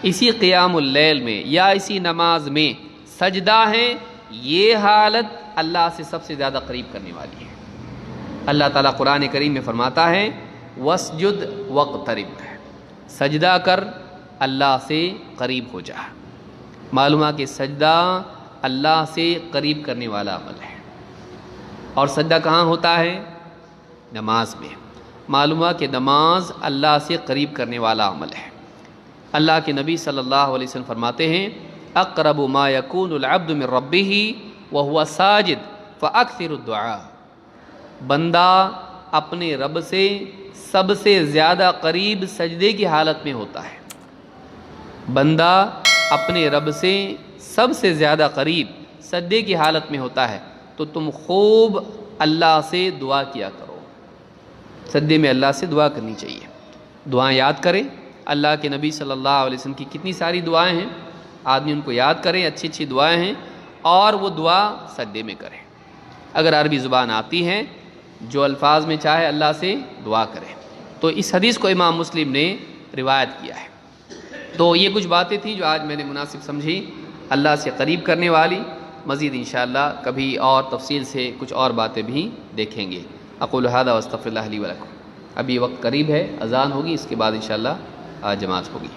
اسی قیام اللیل میں یا اسی نماز میں سجدہ ہے، یہ حالت اللہ سے سب سے زیادہ قریب کرنے والی ہے۔ اللہ تعالیٰ قرآن کریم میں فرماتا ہے وَاسْجُدْ وَاقْتَرِب، سجدہ کر اللہ سے قریب ہو جا۔ معلوم ہے کہ سجدہ اللہ سے قریب کرنے والا عمل ہے، اور سجدہ کہاں ہوتا ہے؟ نماز میں۔ معلوم ہے کہ نماز اللہ سے قریب کرنے والا عمل ہے۔ اللہ کے نبی صلی اللہ علیہ وسلم فرماتے ہیں اقرب ما یکون العبد من ربہ وہو ساجد فاکثر الدعاء، بندہ اپنے رب سے سب سے زیادہ قریب سجدے کی حالت میں ہوتا ہے۔ بندہ اپنے رب سے سب سے زیادہ قریب سجدے کی حالت میں ہوتا ہے، تو تم خوب اللہ سے دعا کیا کرو۔ سجدے میں اللہ سے دعا کرنی چاہیے، دعائیں یاد کریں۔ اللہ کے نبی صلی اللہ علیہ وسلم کی کتنی ساری دعائیں ہیں، آدمی ان کو یاد کریں، اچھی اچھی دعائیں ہیں، اور وہ دعا سجدے میں کریں۔ اگر عربی زبان آتی ہے، جو الفاظ میں چاہے اللہ سے دعا کرے۔ تو اس حدیث کو امام مسلم نے روایت کیا ہے۔ تو یہ کچھ باتیں تھیں جو آج میں نے مناسب سمجھی اللہ سے قریب کرنے والی۔ مزید انشاءاللہ کبھی اور تفصیل سے کچھ اور باتیں بھی دیکھیں گے۔ اقول ھذا واستغفر اللہ لی ولکم۔ ابھی وقت قریب ہے، اذان ہوگی، اس کے بعد انشاءاللہ جماعت ہوگی۔